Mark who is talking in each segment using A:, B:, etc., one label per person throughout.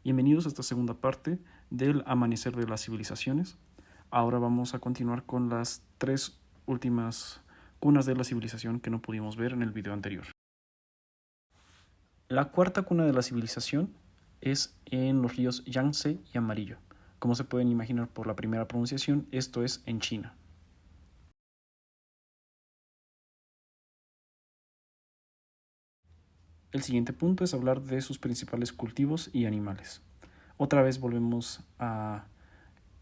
A: Bienvenidos a esta segunda parte del amanecer de las civilizaciones. Ahora vamos a continuar con las tres últimas cunas de la civilización que no pudimos ver en el video anterior. La cuarta cuna de la civilización es en los ríos Yangtze y Amarillo. Como se pueden imaginar por la primera pronunciación, esto es en China. El siguiente punto es hablar de sus principales cultivos y animales. Otra vez volvemos a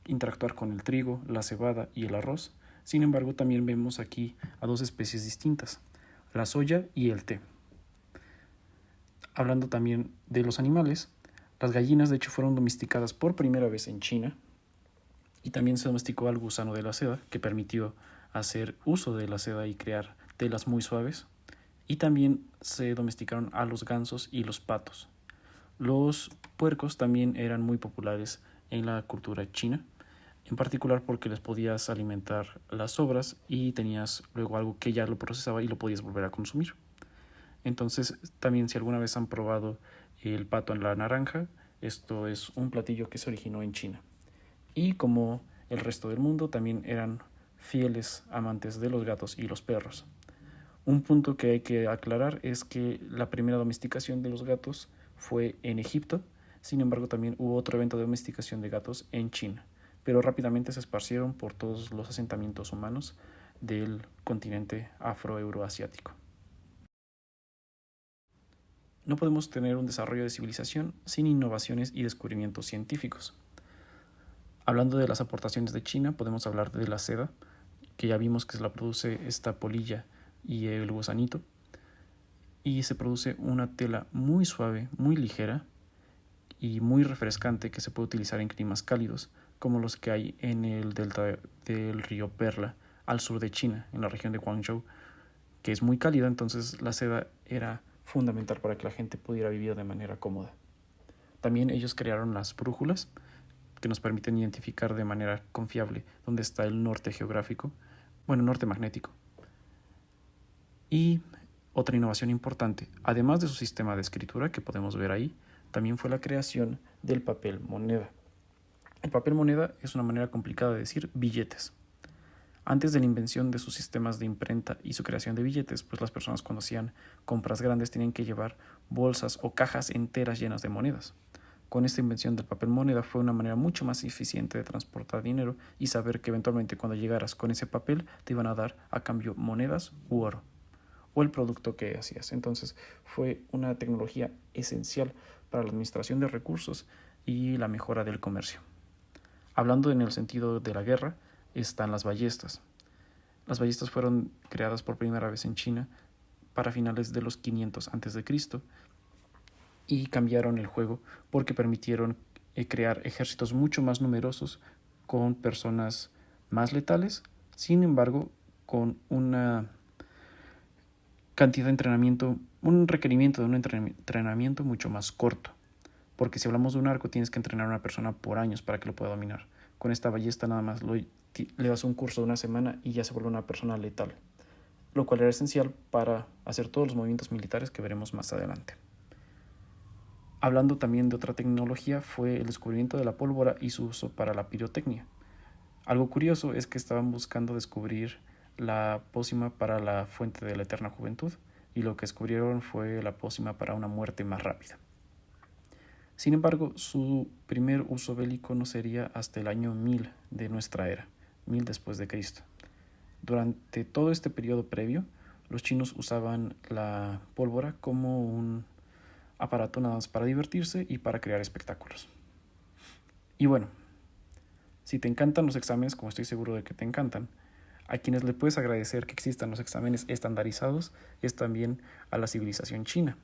A: interactuar con el trigo, la cebada y el arroz. Sin embargo, también vemos aquí a dos especies distintas, la soya y el té. Hablando también de los animales, las gallinas de hecho fueron domesticadas por primera vez en China y también se domesticó al gusano de la seda, que permitió hacer uso de la seda y crear telas muy suaves, y también se domesticaron a los gansos y los patos. Los puercos también eran muy populares en la cultura china, en particular porque les podías alimentar las sobras y tenías luego algo que ya lo procesaba y lo podías volver a consumir. Entonces, también si alguna vez han probado el pato en la naranja, esto es un platillo que se originó en China. Y como el resto del mundo, también eran fieles amantes de los gatos y los perros. Un punto que hay que aclarar es que la primera domesticación de los gatos fue en Egipto, sin embargo también hubo otro evento de domesticación de gatos en China, pero rápidamente se esparcieron por todos los asentamientos humanos del continente afroeuroasiático. No podemos tener un desarrollo de civilización sin innovaciones y descubrimientos científicos. Hablando de las aportaciones de China, podemos hablar de la seda, que ya vimos que se la produce esta polilla y el gusanito, y se produce una tela muy suave, muy ligera y muy refrescante que se puede utilizar en climas cálidos, como los que hay en el delta del río Perla, al sur de China, en la región de Guangzhou, que es muy cálida, entonces la seda era fundamental para que la gente pudiera vivir de manera cómoda. También ellos crearon las brújulas, que nos permiten identificar de manera confiable dónde está el norte geográfico, norte magnético. Y otra innovación importante, además de su sistema de escritura que podemos ver ahí, también fue la creación del papel moneda. El papel moneda es una manera complicada de decir billetes. Antes de la invención de sus sistemas de imprenta y su creación de billetes, pues las personas cuando hacían compras grandes tenían que llevar bolsas o cajas enteras llenas de monedas. Con esta invención del papel moneda fue una manera mucho más eficiente de transportar dinero y saber que eventualmente cuando llegaras con ese papel te iban a dar a cambio monedas u oro o el producto que hacías. Entonces fue una tecnología esencial para la administración de recursos y la mejora del comercio. Hablando en el sentido de la guerra, están las ballestas. Las ballestas fueron creadas por primera vez en China para finales de los 500 a.C. y cambiaron el juego porque permitieron crear ejércitos mucho más numerosos con personas más letales, sin embargo, con una cantidad de entrenamiento, un requerimiento de un entrenamiento mucho más corto. Porque si hablamos de un arco, tienes que entrenar a una persona por años para que lo pueda dominar. Con esta ballesta nada más le das un curso de una semana y ya se vuelve una persona letal, lo cual era esencial para hacer todos los movimientos militares que veremos más adelante. Hablando también de otra tecnología fue el descubrimiento de la pólvora y su uso para la pirotecnia. Algo curioso es que estaban buscando descubrir la pócima para la fuente de la eterna juventud y lo que descubrieron fue la pócima para una muerte más rápida. Sin embargo, su primer uso bélico no sería hasta el año 1000 de nuestra era, 1000 después de Cristo. Durante todo este periodo previo, los chinos usaban la pólvora como un aparato nada más para divertirse y para crear espectáculos. Y bueno, si te encantan los exámenes, como estoy seguro de que te encantan, a quienes le puedes agradecer que existan los exámenes estandarizados es también a la civilización china,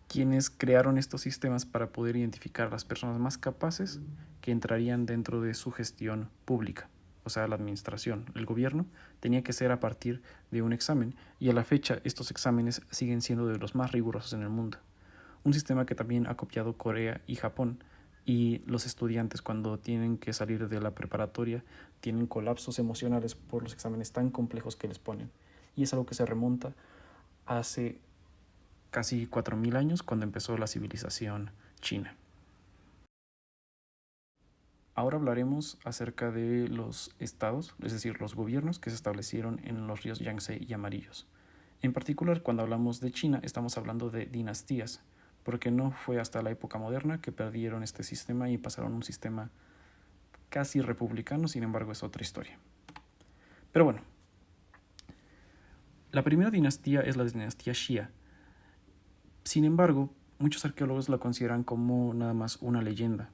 A: quienes crearon estos sistemas para poder identificar a las personas más capaces que entrarían dentro de su gestión pública. O sea, la administración, el gobierno, tenía que ser a partir de un examen y a la fecha estos exámenes siguen siendo de los más rigurosos en el mundo. Un sistema que también ha copiado Corea y Japón, y los estudiantes cuando tienen que salir de la preparatoria tienen colapsos emocionales por los exámenes tan complejos que les ponen. Y es algo que se remonta hace casi 4000 años cuando empezó la civilización china. Ahora hablaremos acerca de los estados, es decir, los gobiernos que se establecieron en los ríos Yangtze y Amarillos. En particular, cuando hablamos de China, estamos hablando de dinastías, porque no fue hasta la época moderna que perdieron este sistema y pasaron a un sistema casi republicano, sin embargo es otra historia. Pero bueno, la primera dinastía es la dinastía Xia. Sin embargo, muchos arqueólogos la consideran como nada más una leyenda,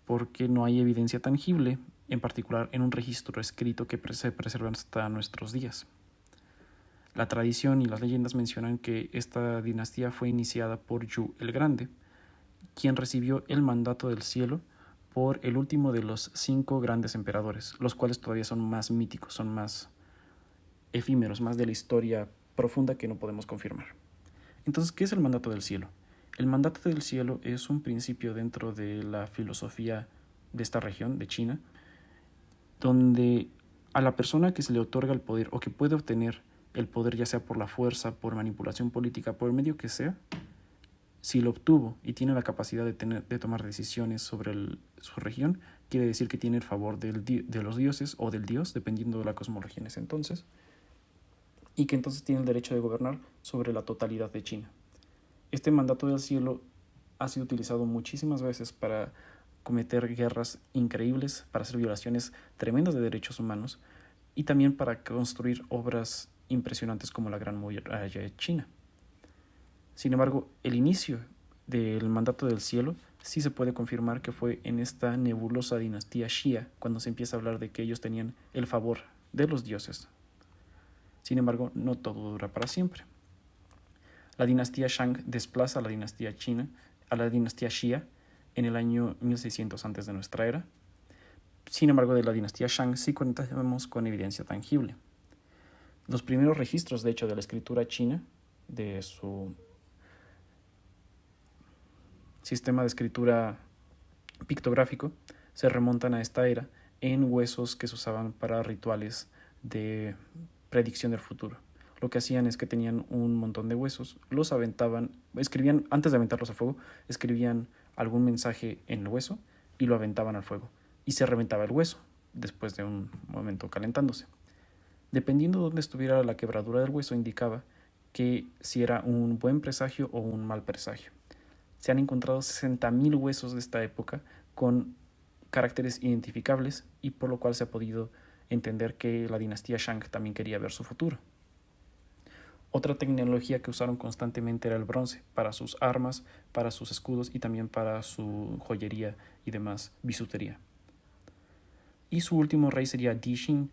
A: porque no hay evidencia tangible, en particular en un registro escrito que se preserva hasta nuestros días. La tradición y las leyendas mencionan que esta dinastía fue iniciada por Yu el Grande, quien recibió el mandato del cielo por el último de los 5 grandes emperadores, los cuales todavía son más míticos, son más efímeros, más de la historia profunda que no podemos confirmar. Entonces, ¿qué es el mandato del cielo? El mandato del cielo es un principio dentro de la filosofía de esta región, de China, donde a la persona que se le otorga el poder o que puede obtener el poder, ya sea por la fuerza, por manipulación política, por el medio que sea, si lo obtuvo y tiene la capacidad de tomar decisiones sobre su región, quiere decir que tiene el favor de los dioses o del dios, dependiendo de la cosmología en ese entonces, y que entonces tiene el derecho de gobernar sobre la totalidad de China. Este mandato del cielo ha sido utilizado muchísimas veces para cometer guerras increíbles, para hacer violaciones tremendas de derechos humanos y también para construir obras impresionantes como la Gran Muralla de China. Sin embargo, el inicio del mandato del cielo sí se puede confirmar que fue en esta nebulosa dinastía Xia cuando se empieza a hablar de que ellos tenían el favor de los dioses. Sin embargo, no todo dura para siempre. La dinastía Shang desplaza a la dinastía China, a la dinastía Xia, en el año 1600 antes de nuestra era. Sin embargo, de la dinastía Shang sí contamos con evidencia tangible. Los primeros registros, de hecho, de la escritura china, de su sistema de escritura pictográfico, se remontan a esta era en huesos que se usaban para rituales de predicción del futuro. Lo que hacían es que tenían un montón de huesos, los aventaban, escribían, antes de aventarlos a fuego, escribían algún mensaje en el hueso y lo aventaban al fuego. Y se reventaba el hueso después de un momento calentándose. Dependiendo de dónde estuviera la quebradura del hueso, indicaba que si era un buen presagio o un mal presagio. Se han encontrado 60.000 huesos de esta época con caracteres identificables y por lo cual se ha podido entender que la dinastía Shang también quería ver su futuro. Otra tecnología que usaron constantemente era el bronce, para sus armas, para sus escudos y también para su joyería y demás bisutería. Y su último rey sería Di Jin,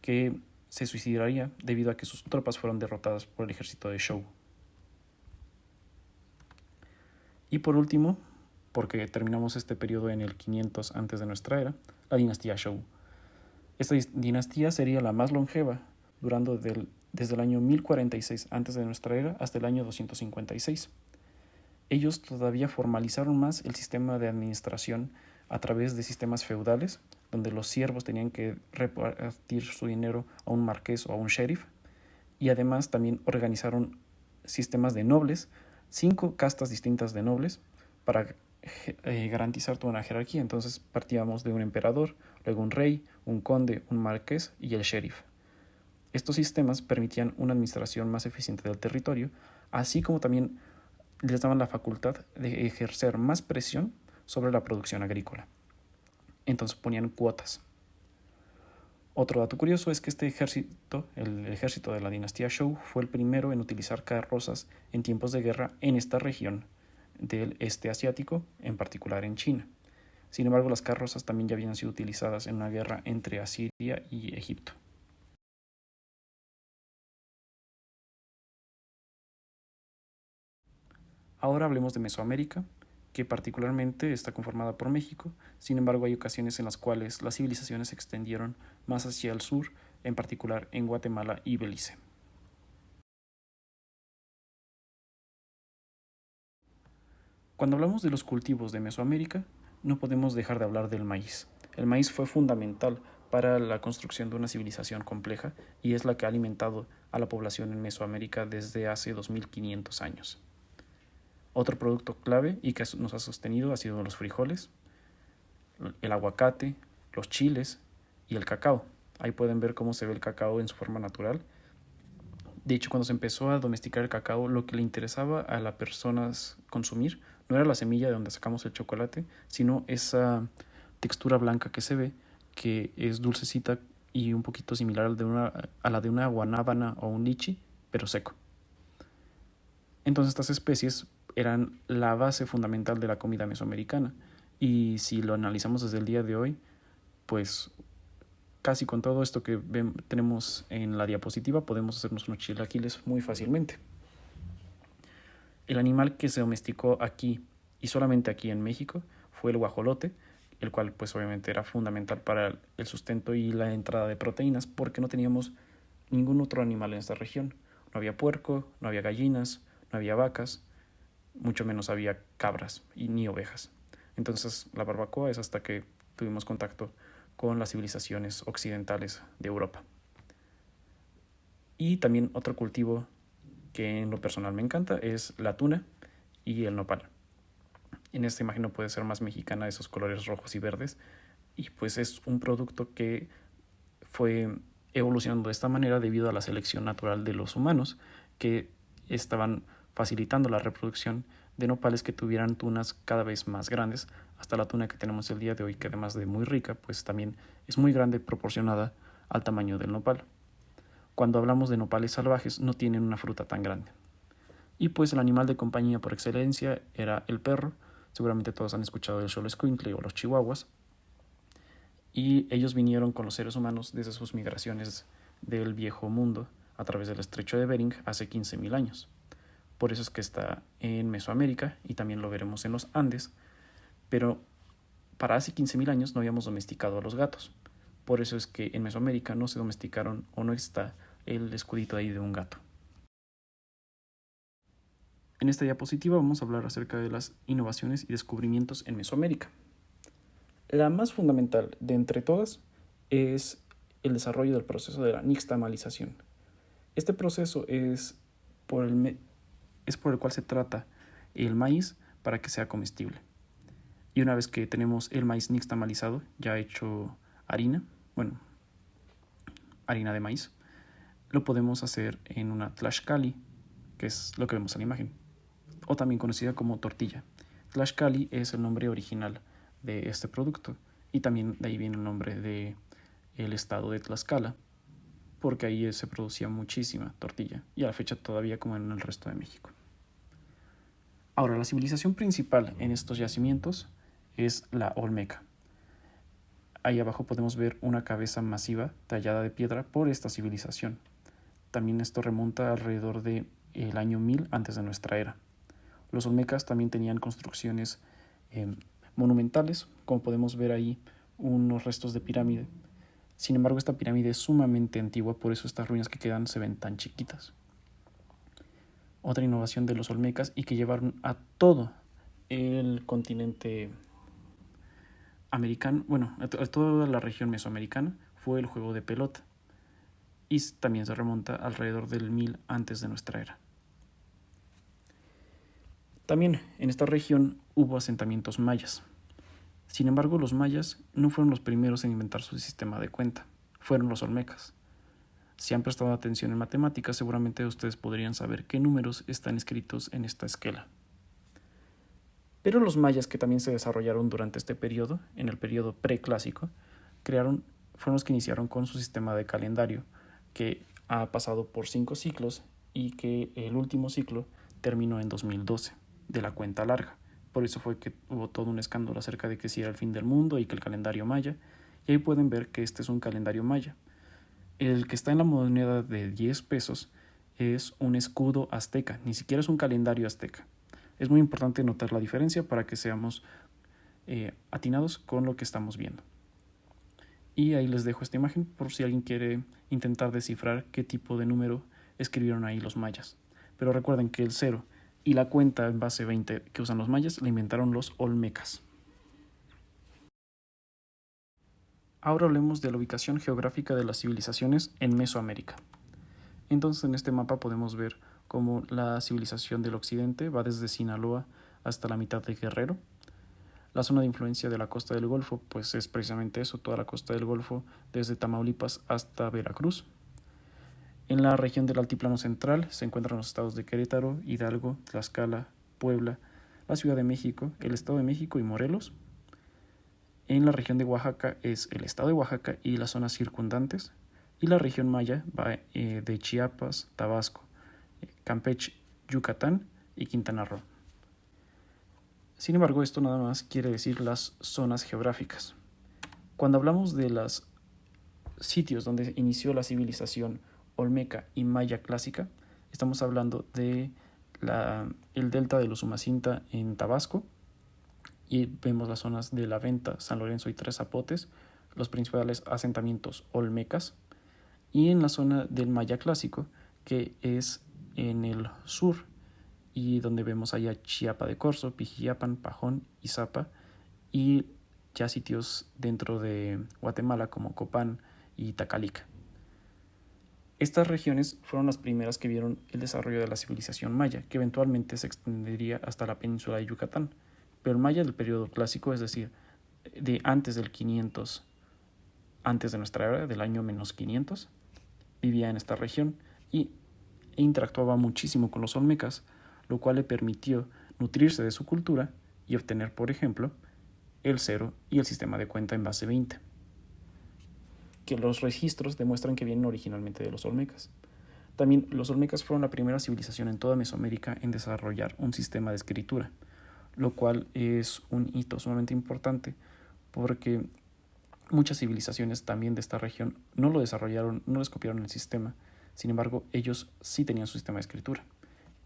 A: que se suicidaría debido a que sus tropas fueron derrotadas por el ejército de Zhou. Y por último, porque terminamos este periodo en el 500 antes de nuestra era, la dinastía Zhou. Esta dinastía sería la más longeva, durando desde el año 1046 antes de nuestra era hasta el año 256. Ellos todavía formalizaron más el sistema de administración a través de sistemas feudales, donde los siervos tenían que repartir su dinero a un marqués o a un sheriff, y además también organizaron sistemas de nobles, 5 castas distintas de nobles, para garantizar toda una jerarquía. Entonces partíamos de un emperador, luego un rey, un conde, un marqués y el sheriff. Estos sistemas permitían una administración más eficiente del territorio, así como también les daban la facultad de ejercer más presión sobre la producción agrícola. Entonces ponían cuotas. Otro dato curioso es que este ejército, el ejército de la dinastía Zhou, fue el primero en utilizar carrozas en tiempos de guerra en esta región del este asiático, en particular en China. Sin embargo, las carrozas también ya habían sido utilizadas en una guerra entre Asiria y Egipto. Ahora hablemos de Mesoamérica, que particularmente está conformada por México. Sin embargo, hay ocasiones en las cuales las civilizaciones se extendieron más hacia el sur, en particular en Guatemala y Belice. Cuando hablamos de los cultivos de Mesoamérica, no podemos dejar de hablar del maíz. El maíz fue fundamental para la construcción de una civilización compleja y es la que ha alimentado a la población en Mesoamérica desde hace 2500 años. Otro producto clave y que nos ha sostenido ha sido los frijoles, el aguacate, los chiles y el cacao. Ahí pueden ver cómo se ve el cacao en su forma natural. De hecho, cuando se empezó a domesticar el cacao, lo que le interesaba a las personas consumir no era la semilla de donde sacamos el chocolate, sino esa textura blanca que se ve, que es dulcecita y un poquito similar a la de una guanábana o un lichi, pero seco. Entonces estas especies eran la base fundamental de la comida mesoamericana. Y si lo analizamos desde el día de hoy, pues casi con todo esto que tenemos en la diapositiva podemos hacernos unos chilaquiles muy fácilmente. El animal que se domesticó aquí y solamente aquí en México fue el guajolote, el cual pues obviamente era fundamental para el sustento y la entrada de proteínas porque no teníamos ningún otro animal en esta región. No había puerco, no había gallinas, no había vacas, mucho menos había cabras y ni ovejas. Entonces la barbacoa es hasta que tuvimos contacto con las civilizaciones occidentales de Europa. Y también otro cultivo que en lo personal me encanta es la tuna y el nopal. En esta imagen no puede ser más mexicana, esos colores rojos y verdes, y pues es un producto que fue evolucionando de esta manera debido a la selección natural de los humanos que estaban facilitando la reproducción de nopales que tuvieran tunas cada vez más grandes, hasta la tuna que tenemos el día de hoy, que además de muy rica, pues también es muy grande proporcionada al tamaño del nopal. Cuando hablamos de nopales salvajes no tienen una fruta tan grande. Y pues el animal de compañía por excelencia era el perro. Seguramente todos han escuchado del xoloescuincle o los chihuahuas. Y ellos vinieron con los seres humanos desde sus migraciones del viejo mundo a través del estrecho de Bering hace 15.000 años. Por eso es que está en Mesoamérica y también lo veremos en los Andes. Pero para hace 15.000 años no habíamos domesticado a los gatos. Por eso es que en Mesoamérica no se domesticaron o no está el escudito ahí de un gato. En esta diapositiva vamos a hablar acerca de las innovaciones y descubrimientos en Mesoamérica. La más fundamental de entre todas es el desarrollo del proceso de la nixtamalización. Este proceso es por el cual se trata el maíz para que sea comestible. Y una vez que tenemos el maíz nixtamalizado, ya hecho harina de maíz, lo podemos hacer en una tlaxcali, que es lo que vemos en la imagen, o también conocida como tortilla. Tlaxcali es el nombre original de este producto y también de ahí viene el nombre del estado de Tlaxcala, porque ahí se producía muchísima tortilla y a la fecha todavía como en el resto de México. Ahora, la civilización principal en estos yacimientos es la Olmeca. Ahí abajo podemos ver una cabeza masiva tallada de piedra por esta civilización. También esto remonta alrededor del año 1000 antes de nuestra era. Los olmecas también tenían construcciones monumentales, como podemos ver ahí unos restos de pirámide. Sin embargo, esta pirámide es sumamente antigua, por eso estas ruinas que quedan se ven tan chiquitas. Otra innovación de los olmecas y que llevaron a todo el continente americano, a toda la región mesoamericana, fue el juego de pelota. Y también se remonta alrededor del 1000 antes de nuestra era. También en esta región hubo asentamientos mayas. Sin embargo, los mayas no fueron los primeros en inventar su sistema de cuenta, fueron los olmecas. Si han prestado atención en matemáticas, seguramente ustedes podrían saber qué números están escritos en esta esquela. Pero los mayas, que también se desarrollaron durante este periodo, en el periodo preclásico, fueron los que iniciaron con su sistema de calendario, que ha pasado por 5 ciclos y que el último ciclo terminó en 2012, de la cuenta larga. Por eso fue que hubo todo un escándalo acerca de que si era el fin del mundo y que el calendario maya. Y ahí pueden ver que este es un calendario maya. El que está en la moneda de 10 pesos es un escudo azteca, ni siquiera es un calendario azteca. Es muy importante notar la diferencia para que seamos atinados con lo que estamos viendo. Y ahí les dejo esta imagen por si alguien quiere intentar descifrar qué tipo de número escribieron ahí los mayas. Pero recuerden que el 0 y la cuenta en base 20 que usan los mayas la inventaron los olmecas. Ahora hablemos de la ubicación geográfica de las civilizaciones en Mesoamérica. Entonces en este mapa podemos ver cómo la civilización del occidente va desde Sinaloa hasta la mitad de Guerrero. La zona de influencia de la costa del Golfo pues es precisamente eso, toda la costa del Golfo desde Tamaulipas hasta Veracruz. En la región del Altiplano Central se encuentran los estados de Querétaro, Hidalgo, Tlaxcala, Puebla, la Ciudad de México, el Estado de México y Morelos. En la región de Oaxaca es el estado de Oaxaca y las zonas circundantes. Y la región maya va de Chiapas, Tabasco, Campeche, Yucatán y Quintana Roo. Sin embargo, esto nada más quiere decir las zonas geográficas. Cuando hablamos de los sitios donde inició la civilización olmeca y maya clásica, estamos hablando de el delta de los Umacinta en Tabasco, y vemos las zonas de La Venta, San Lorenzo y Tres Zapotes, los principales asentamientos olmecas, y en la zona del maya clásico, que es en el sur, y donde vemos allá Chiapa de Corzo, Pijiapan, Pajón, Izapa, y ya sitios dentro de Guatemala como Copán y Tacalica. Estas regiones fueron las primeras que vieron el desarrollo de la civilización maya, que eventualmente se extendería hasta la península de Yucatán. Pero el maya del periodo clásico, es decir, de antes del 500, antes de nuestra era, del año menos 500, vivía en esta región e interactuaba muchísimo con los olmecas, lo cual le permitió nutrirse de su cultura y obtener, por ejemplo, el cero y el sistema de cuenta en base 20, que los registros demuestran que vienen originalmente de los olmecas. También los olmecas fueron la primera civilización en toda Mesoamérica en desarrollar un sistema de escritura, lo cual es un hito sumamente importante porque muchas civilizaciones también de esta región no lo desarrollaron, no les copiaron el sistema. Sin embargo, ellos sí tenían su sistema de escritura.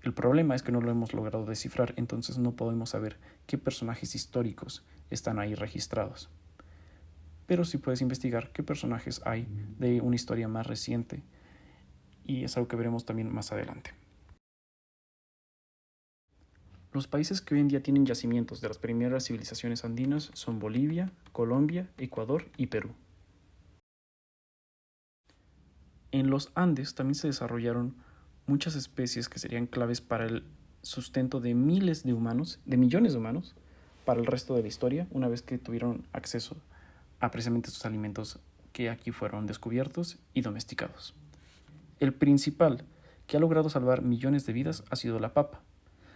A: El problema es que no lo hemos logrado descifrar, entonces no podemos saber qué personajes históricos están ahí registrados. Pero sí puedes investigar qué personajes hay de una historia más reciente, y es algo que veremos también más adelante. Los países que hoy en día tienen yacimientos de las primeras civilizaciones andinas son Bolivia, Colombia, Ecuador y Perú. En los Andes también se desarrollaron muchas especies que serían claves para el sustento de miles de humanos, de millones de humanos, para el resto de la historia, una vez que tuvieron acceso a precisamente estos alimentos que aquí fueron descubiertos y domesticados. El principal que ha logrado salvar millones de vidas ha sido la papa.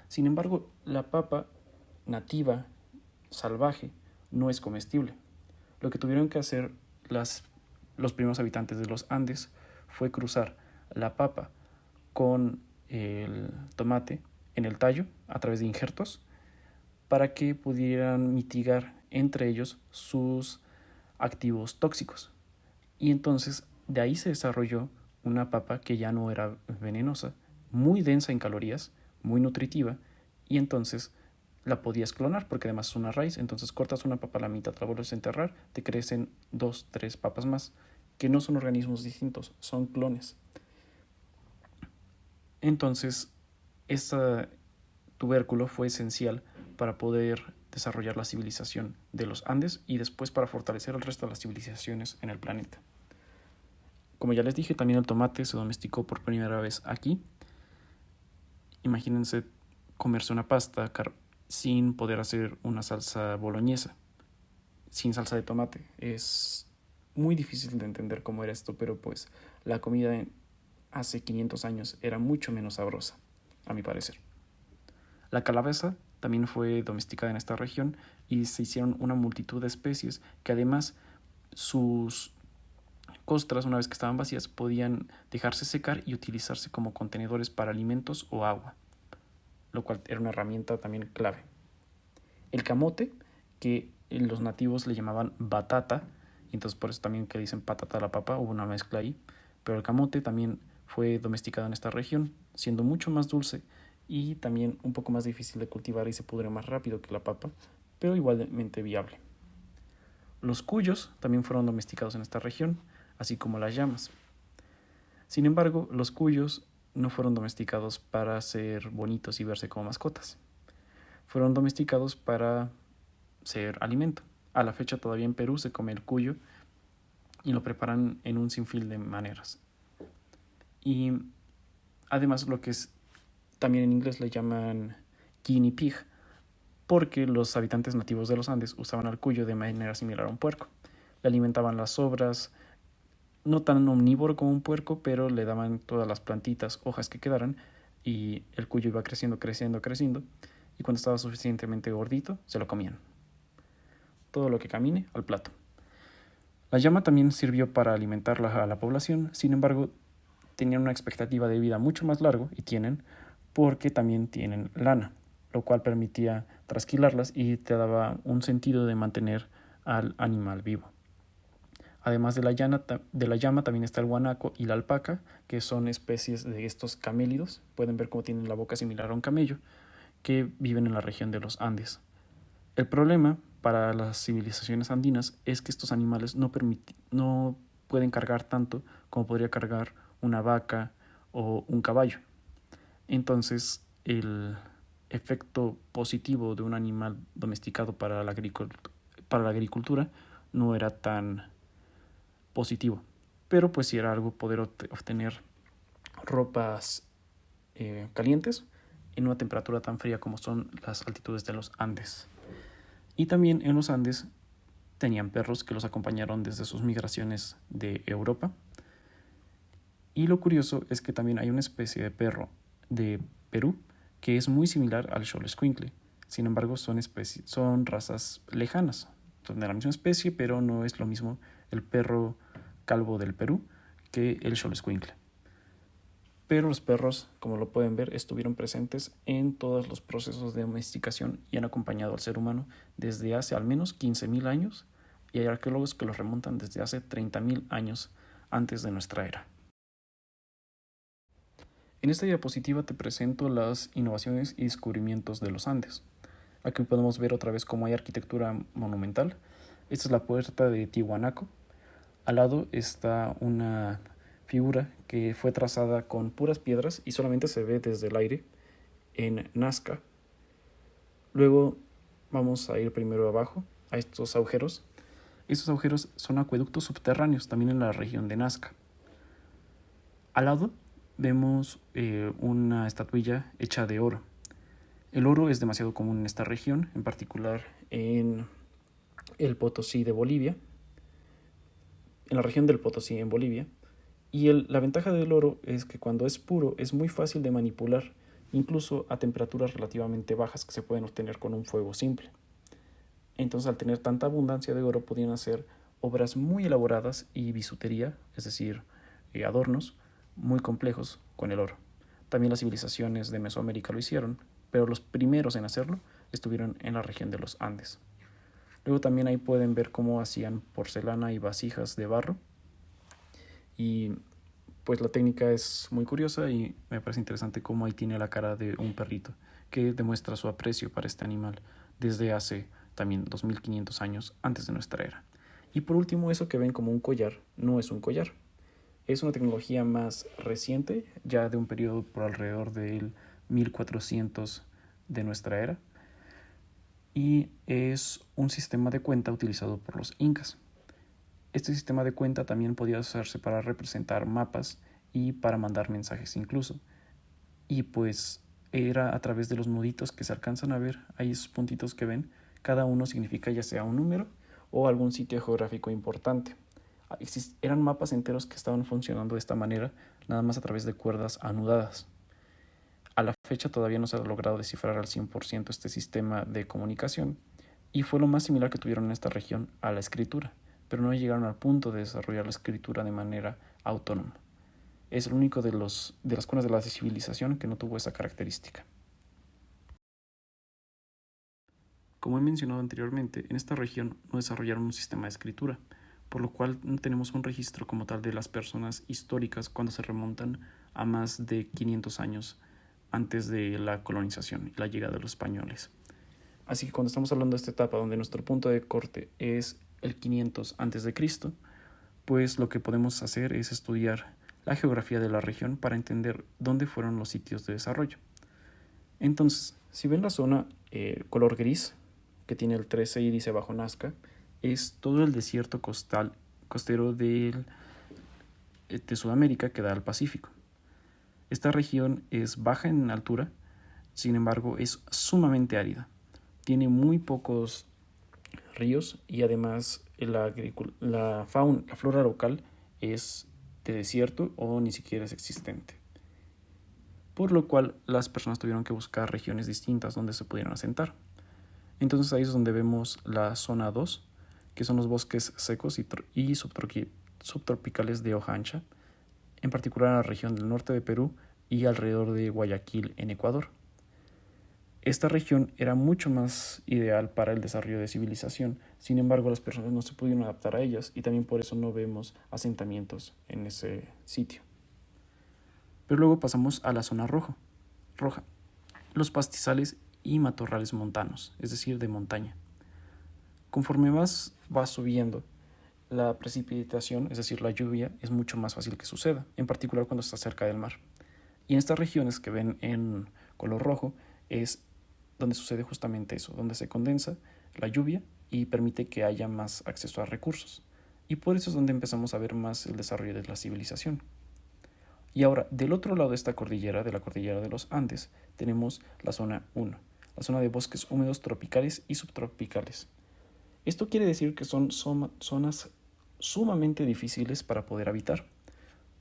A: Sin embargo, la papa nativa, salvaje, no es comestible. Lo que tuvieron que hacer los primeros habitantes de los Andes fue cruzar la papa con el tomate en el tallo a través de injertos para que pudieran mitigar entre ellos sus activos tóxicos. Y entonces de ahí se desarrolló una papa que ya no era venenosa, muy densa en calorías, muy nutritiva, y entonces la podías clonar porque además es una raíz. Entonces cortas una papa a la mitad, la vuelves a enterrar, te crecen 2, 3 papas más, que no son organismos distintos, son clones. Entonces, este tubérculo fue esencial para poder desarrollar la civilización de los Andes y después para fortalecer el resto de las civilizaciones en el planeta. Como ya les dije, también el tomate se domesticó por primera vez aquí. Imagínense comerse una pasta sin poder hacer una salsa boloñesa, sin salsa de tomate. Es muy difícil de entender cómo era esto, pero pues la comida hace 500 años era mucho menos sabrosa, a mi parecer. La calabaza también fue domesticada en esta región y se hicieron una multitud de especies que además sus costras, una vez que estaban vacías, podían dejarse secar y utilizarse como contenedores para alimentos o agua, lo cual era una herramienta también clave. El camote, que los nativos le llamaban batata, y entonces por eso también que dicen patata a la papa, hubo una mezcla ahí, pero el camote también fue domesticado en esta región, siendo mucho más dulce y también un poco más difícil de cultivar y se pudre más rápido que la papa, pero igualmente viable. Los cuyos también fueron domesticados en esta región, así como las llamas. Sin embargo, los cuyos no fueron domesticados para ser bonitos y verse como mascotas. Fueron domesticados para ser alimento. A la fecha todavía en Perú se come el cuyo y lo preparan en un sinfín de maneras. Y además lo que es también en inglés le llaman guinea pig, porque los habitantes nativos de los Andes usaban al cuyo de manera similar a un puerco. Le alimentaban las sobras, no tan omnívoro como un puerco, pero le daban todas las plantitas, hojas que quedaran, y el cuyo iba creciendo, creciendo, creciendo, y cuando estaba suficientemente gordito, se lo comían. Todo lo que camine al plato. La llama también sirvió para alimentar a la población, sin embargo, tenían una expectativa de vida mucho más largo, y tienen, porque también tienen lana, lo cual permitía trasquilarlas y te daba un sentido de mantener al animal vivo. Además de la llama también está el guanaco y la alpaca, que son especies de estos camélidos. Pueden ver cómo tienen la boca similar a un camello, que viven en la región de los Andes. El problema para las civilizaciones andinas es que estos animales no pueden cargar tanto como podría cargar una vaca o un caballo. Entonces, el efecto positivo de un animal domesticado para la agricultura no era tan positivo, pero pues sí era algo poder obtener ropas calientes en una temperatura tan fría como son las altitudes de los Andes. Y también en los Andes tenían perros que los acompañaron desde sus migraciones de Europa. Y lo curioso es que también hay una especie de perro de Perú que es muy similar al Xoloitzcuintle. Sin embargo, son razas lejanas. Son de la misma especie, pero no es lo mismo el perro calvo del Perú que el Xoloitzcuintle. Pero los perros, como lo pueden ver, estuvieron presentes en todos los procesos de domesticación y han acompañado al ser humano desde hace al menos 15.000 años, y hay arqueólogos que los remontan desde hace 30.000 años antes de nuestra era. En esta diapositiva te presento las innovaciones y descubrimientos de los Andes. Aquí podemos ver otra vez cómo hay arquitectura monumental. Esta es la puerta de Tiwanaku. Al lado está una figura que fue trazada con puras piedras y solamente se ve desde el aire en Nazca. Luego vamos a ir primero abajo a estos agujeros. Estos agujeros son acueductos subterráneos también en la región de Nazca. Al lado vemos una estatuilla hecha de oro. El oro es demasiado común en esta región, en particular en el Potosí de Bolivia, en la región del Potosí en Bolivia. Y la ventaja del oro es que cuando es puro es muy fácil de manipular, incluso a temperaturas relativamente bajas que se pueden obtener con un fuego simple. Entonces, al tener tanta abundancia de oro, podían hacer obras muy elaboradas y bisutería, es decir, adornos muy complejos con el oro. También las civilizaciones de Mesoamérica lo hicieron, pero los primeros en hacerlo estuvieron en la región de los Andes. Luego también ahí pueden ver cómo hacían porcelana y vasijas de barro. Y pues la técnica es muy curiosa y me parece interesante cómo ahí tiene la cara de un perrito que demuestra su aprecio para este animal desde hace también 2500 años antes de nuestra era. Y por último, eso que ven como un collar no es un collar. Es una tecnología más reciente, ya de un periodo por alrededor del 1400 de nuestra era, y es un sistema de cuenta utilizado por los incas. Este sistema de cuenta también podía usarse para representar mapas y para mandar mensajes incluso. Y pues era a través de los nuditos que se alcanzan a ver, ahí esos puntitos que ven, cada uno significa ya sea un número o algún sitio geográfico importante. Eran mapas enteros que estaban funcionando de esta manera, nada más a través de cuerdas anudadas. A la fecha todavía no se ha logrado descifrar al 100% este sistema de comunicación, y fue lo más similar que tuvieron en esta región a la escritura, pero no llegaron al punto de desarrollar la escritura de manera autónoma. Es el único de las cunas de la civilización que no tuvo esa característica. Como he mencionado anteriormente, en esta región no desarrollaron un sistema de escritura, por lo cual no tenemos un registro como tal de las personas históricas cuando se remontan a más de 500 años antes de la colonización y la llegada de los españoles. Así que cuando estamos hablando de esta etapa donde nuestro punto de corte es el 500 a.C., pues lo que podemos hacer es estudiar la geografía de la región para entender dónde fueron los sitios de desarrollo. Entonces, si ven la zona color gris, que tiene el 13 y dice bajo Nazca, es todo el desierto costero de Sudamérica que da al Pacífico. Esta región es baja en altura, sin embargo es sumamente árida. tiene muy pocos ríos y además la flora local es de desierto o ni siquiera es existente. Por lo cual las personas tuvieron que buscar regiones distintas donde se pudieran asentar. Entonces ahí es donde vemos la zona 2, que son los bosques secos y subtropicales de hoja ancha, en particular en la región del norte de Perú y alrededor de Guayaquil en Ecuador. Esta región era mucho más ideal para el desarrollo de civilización, sin embargo las personas no se pudieron adaptar a ellas y también por eso no vemos asentamientos en ese sitio. Pero luego pasamos a la zona roja, los pastizales y matorrales montanos, es decir, de montaña. Conforme más va subiendo, la precipitación, es decir, la lluvia, es mucho más fácil que suceda, en particular cuando está cerca del mar. Y en estas regiones que ven en color rojo es donde sucede justamente eso, donde se condensa la lluvia y permite que haya más acceso a recursos. Y por eso es donde empezamos a ver más el desarrollo de la civilización. Y ahora, del otro lado de esta cordillera, de la cordillera de los Andes, tenemos la zona 1, la zona de bosques húmedos tropicales y subtropicales. Esto quiere decir que son zonas sumamente difíciles para poder habitar,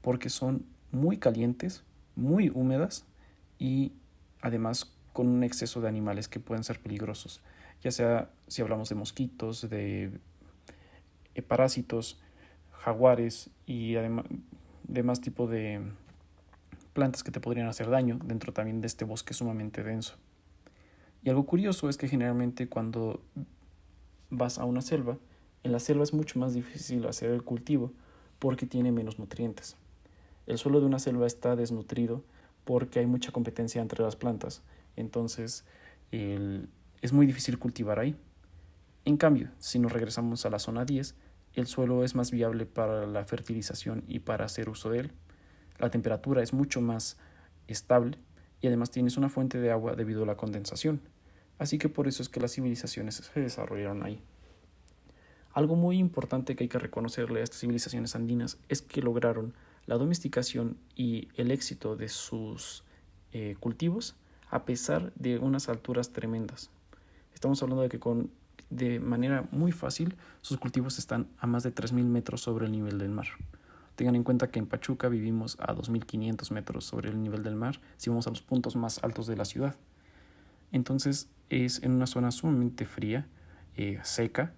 A: porque son muy calientes, muy húmedas y además con un exceso de animales que pueden ser peligrosos, ya sea si hablamos de mosquitos, de parásitos, jaguares y además demás tipo de plantas que te podrían hacer daño dentro también de este bosque sumamente denso. Y algo curioso es que generalmente cuando vas a una selva, en la selva es mucho más difícil hacer el cultivo porque tiene menos nutrientes. El suelo de una selva está desnutrido porque hay mucha competencia entre las plantas, entonces es muy difícil cultivar ahí. En cambio, si nos regresamos a la zona 10, el suelo es más viable para la fertilización y para hacer uso de él. La temperatura es mucho más estable y además tienes una fuente de agua debido a la condensación. Así que por eso es que las civilizaciones se desarrollaron ahí. Algo muy importante que hay que reconocerle a estas civilizaciones andinas es que lograron la domesticación y el éxito de sus cultivos a pesar de unas alturas tremendas. Estamos hablando de que de manera muy fácil sus cultivos están a más de 3.000 metros sobre el nivel del mar. Tengan en cuenta que en Pachuca vivimos a 2.500 metros sobre el nivel del mar si vamos a los puntos más altos de la ciudad. Entonces es en una zona sumamente fría, seca,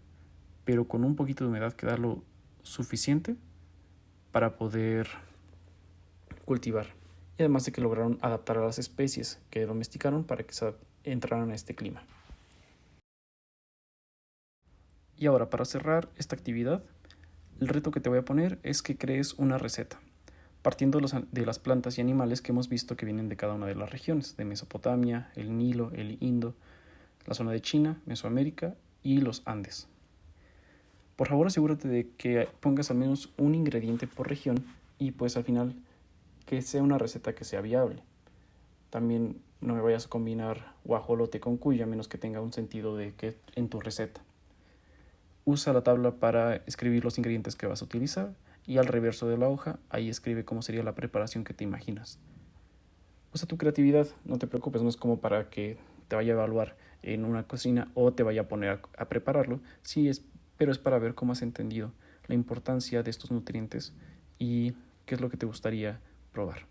A: pero con un poquito de humedad que da lo suficiente para poder cultivar. Y además de que lograron adaptar a las especies que domesticaron para que entraran a este clima. Y ahora, para cerrar esta actividad, el reto que te voy a poner es que crees una receta, partiendo de las plantas y animales que hemos visto que vienen de cada una de las regiones, de Mesopotamia, el Nilo, el Indo, la zona de China, Mesoamérica y los Andes. Por favor, asegúrate de que pongas al menos un ingrediente por región y pues al final que sea una receta que sea viable. También no me vayas a combinar guajolote con cuy a menos que tenga un sentido de que en tu receta. Usa la tabla para escribir los ingredientes que vas a utilizar y al reverso de la hoja ahí escribe cómo sería la preparación que te imaginas. Usa tu creatividad, no te preocupes, no es como para que te vaya a evaluar en una cocina o te vaya a poner a prepararlo, pero es para ver cómo has entendido la importancia de estos nutrientes y qué es lo que te gustaría probar.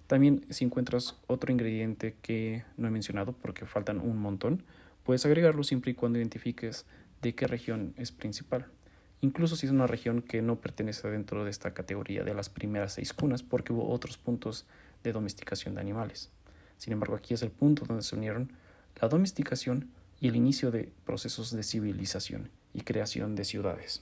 A: También si encuentras otro ingrediente que no he mencionado porque faltan un montón, puedes agregarlo siempre y cuando identifiques de qué región es principal. Incluso si es una región que no pertenece dentro de esta categoría de las primeras 6 cunas porque hubo otros puntos de domesticación de animales. Sin embargo, aquí es el punto donde se unieron la domesticación y el inicio de procesos de civilización y creación de ciudades.